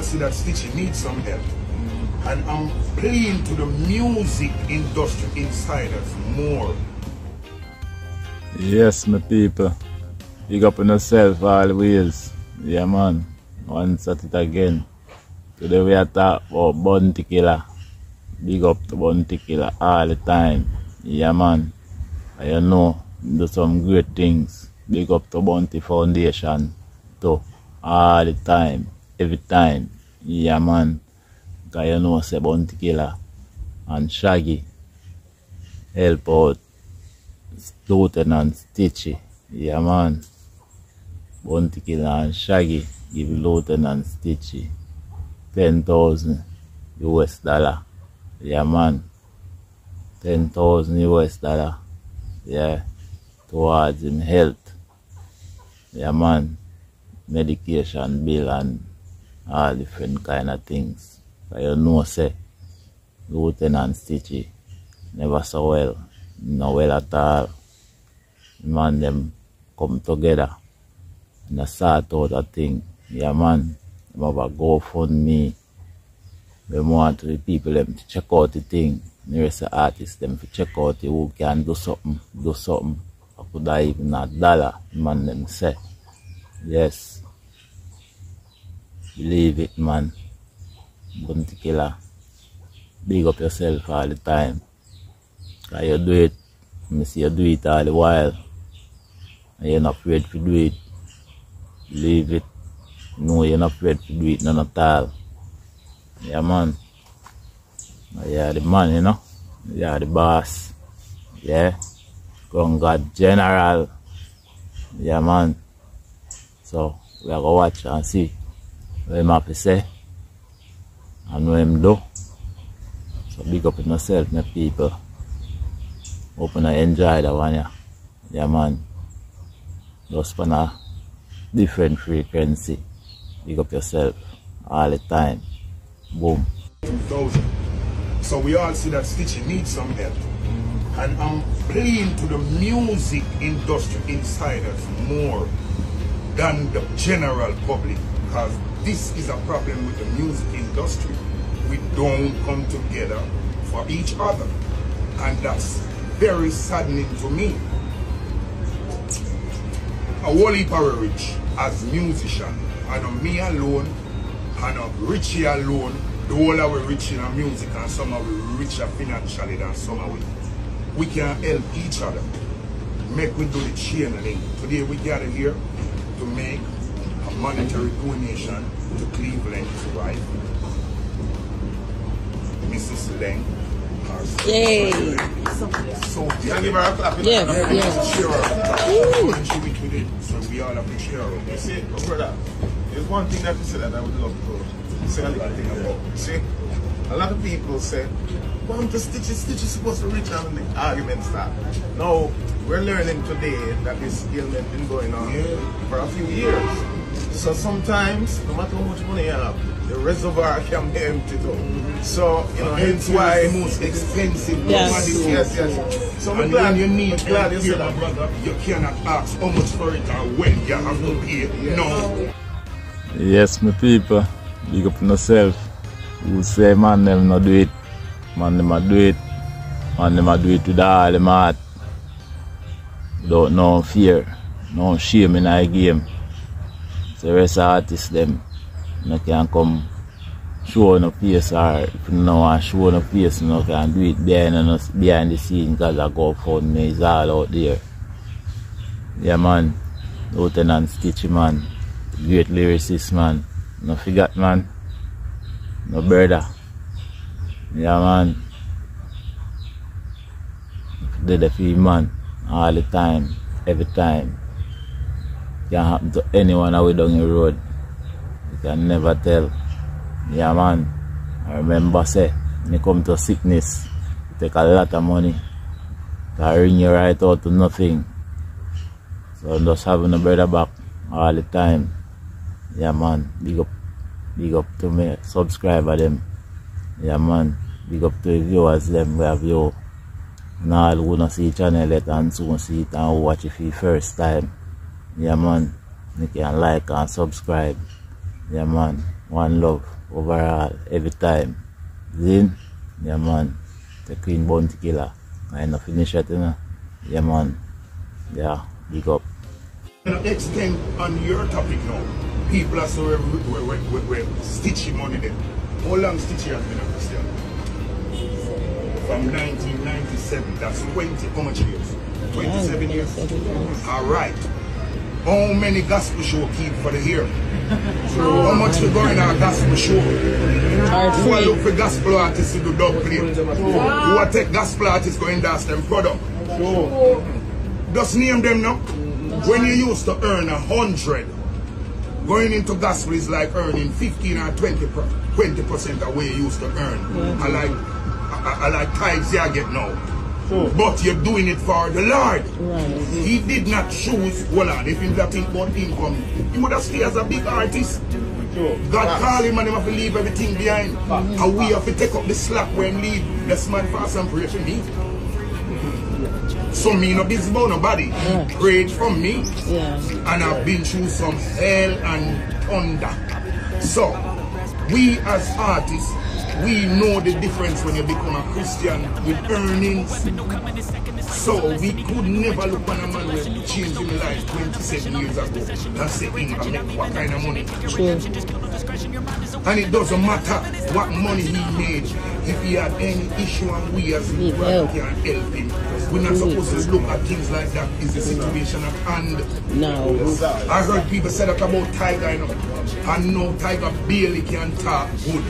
all see that Stitchy needs some help. And I'm playing to the music industry insiders more. Yes, my people. Big up on yourself always. Yeah, man. Once at it again. Today we are talking about Bounty Killer. Big up to Bounty Killer all the time. Yeah, man. And you know, do some great things. Big up to Bounty Foundation too. All the time. Every time. Yeah, man. Because you know, say Bounty Killer and Shaggy help out Lieutenant Stitchy. Yeah, man. Bounty Killer and Shaggy give Lieutenant Stitchy 10,000 US dollar. Yeah, man. 10,000 US dollar. Yeah. Towards him health. Yeah, man. Medication bill and all different kind of things. But you know, say Lieutenant Stitchy never so well. No well at all. Man, them come together and sort out a thing. Yeah, man. Them have a GoFundMe. They want the people them to check out the thing. The rest of the artists them to check out who can do something. Do something. I could have even $1. Man, them say. Yes. Believe it, man. Bounty Killer. Big up yourself all the time. Cause you do it. I see you do it all the while. And you're not afraid to do it. Believe it. No, you're not afraid to do it none at all. Yeah, man. You're the man, you know. You're the boss. Yeah. Gun God General. Yeah, man. So, we are going to watch and see what him have to say. And what him do. So, big up in yourself, my people. Hope you enjoy that one, yeah. Yeah, man. Just on a different frequency. Big up yourself all the time. Boom. 2,000. So we all see that Stitchy needs some help. And I'm playing to the music industry insiders more than the general public. Because this is a problem with the music industry. We don't come together for each other. And that's very saddening to me. A whole heap of rich as musician, and me alone, and Richie alone, the whole of we rich in music and some of we richer financially than some of we can help each other. Make we do the chain link. Today we gather here to make a monetary donation to Cleveland's wife, Mrs. Leng. Yay! So yeah, give her a clap. Yeah. Share her. And she with it. So we all have to share her. You see, brother, there's one thing that you said that I would love to say a little thing about. See, a lot of people say, well, I'm just Stitchy supposed to reach out and the argument start. No, we're learning today that this ailment been going on for a few years. So sometimes, no matter how much money you have, the reservoir can be empty too. So, you know, hence why the most expensive. Yes. So and glad, when you need glad help here, my brother, you cannot ask how much for it or when you have to pay. No. Yes, my people. Big up on yourself. Who say man them not do it. Man them a do it. Man them a do it with all the heart. Without no fear. No shame in our game. So the rest of artists them you can come show no face, or if you don't want to show no face, you can do it behind the scene because I go fund me, it's all out there. Yeah, man. Lieutenant Stitchy, man. Great lyricist, man. No forget, man. No brother. Yeah, man. Did a few man all the time, every time. Can happen to anyone away down the road. You can never tell. Yeah, man. I remember say, when you come to sickness, it take a lot of money. Can ring you right out to nothing. So I'm just having a brother back all the time. Yeah, man. Big up to me subscriber them. Yeah, man. Big up to the viewers them. We have you. Now who don't see channel yet and soon see it and watch it for the first time. Yeah, man. You can like and subscribe. Yeah, man. One love overall, every time. Then, yeah man, the Queen Bounty Killer. I ain't finish it, you know. Yeah man. Yeah, big up. Extend on your topic now. People are so we're Stitchy money then. How long Stitchy has been a Christian? From 1997. That's 20, how much years? 27 years. Alright. How many gospel show keep for the year? How much we go in our gospel show? Who are look for gospel artists to do dub play? Who are take gospel artists go endorse them product? Just name them now. When you used to earn 100, going into gospel is like earning 15 or 20% of where you used to earn. I like tithes you get now. But you're doing it for the Lord. Right. He did not choose, hold on, if you think about income, he would have stayed as a big artist. God called him and he have to leave everything behind. And we have to take up the slack when leave. Let's man fast and pray for me. So me no busy about nobody. He prayed for me. And I've been through some hell and thunder. So we as artists, we know the difference when you become a Christian with earnings. So we could never look on a man who changed his life 27 years ago and say he can make what kind of money. And it doesn't matter what money he made. If he had any issue and we as people can help him. We're not supposed to look at things like that. Is the situation at hand? No. I heard people say that about Tiger, you know. And no, Tiger barely can talk good.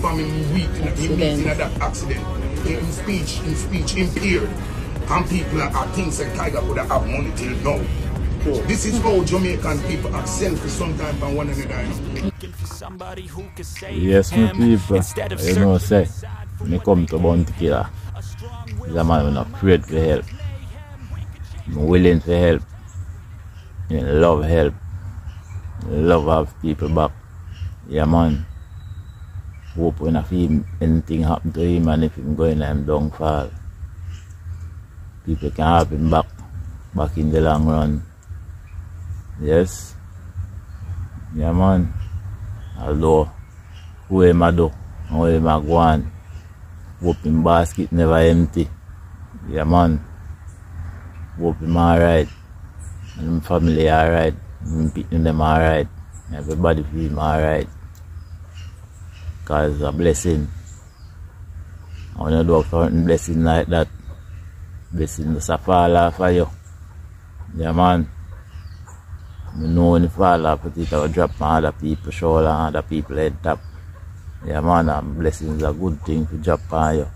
From him meeting at that accident, in speech impaired, and people are things like Tiger would have money till now. This is how Jamaican people are selfish sometimes and one another. Yes, my people, you know, say, when you come to Bounty Killer, the man will not afraid for help. I'm willing to help. I love help. I love have people back. Yeah, man. Hope when I feel anything happen to him and if him going and him downfall, people can have him back in the long run. Yes. Yeah man. Although who him a do and who him a go on, hope him basket never empty. Yeah man. Hope him alright. And him family alright. Him picking them alright. Everybody feel him alright. Because it's a blessing. I want to do a certain blessing like that. Blessing just a fall off of you. Yeah man. I know when it fall off it will drop on other people's shoulder and other people's head top. Yeah man, and blessings are a good thing to drop on you.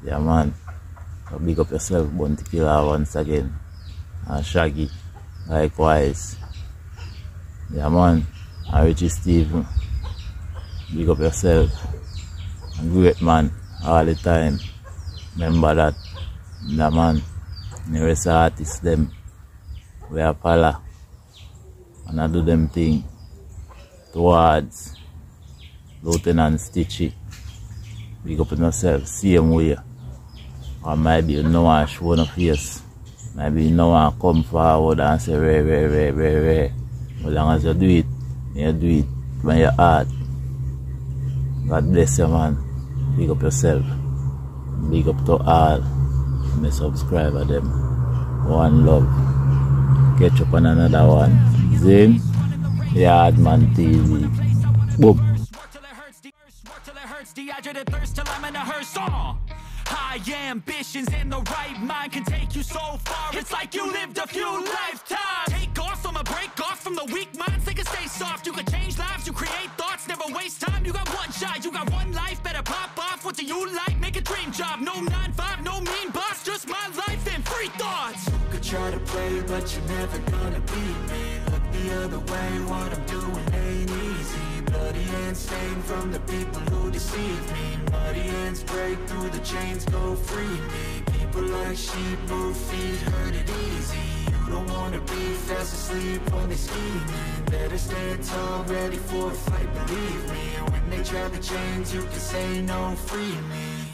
Yeah man. So big up yourself, Bounty Killer once again. And Shaggy, likewise. Yeah man. And Richie Steve. Big up yourself. A great man all the time. Remember that. Yeah man. The rest of artists them. We are pala. And I do them thing towards Lieutenant Stitchy. Big up on yourself. Same way. Or maybe you know I show no face. Maybe you know I come forward and say rare. As long as you do it when you're hard. God bless you man. Big up yourself. Big up to all. My subscriber them. One love. Catch up on another one. Zin Yardman TV. Boom. High ambitions and the right mind can take you so far. It's like you lived a few lifetimes. Take off from a break off from the weak minds. They can stay soft. You can change lives. You create thoughts. Never waste time. You got one shot. You got one life. Better pop off. What do you like? Make a dream job. No 9-5. No mean boss. Just my life and free thoughts. You could try to play, but you're never gonna beat me. Look the other way. What I'm doing ain't easy. Bloody hands stained from the people who deceive me. Muddy hands break through the chains, go free me. People like sheep move feet, hurt it easy. You don't wanna be fast asleep when they scheming. Better stand tall, ready for a fight, believe me. And when they try to change, you can say no, free me.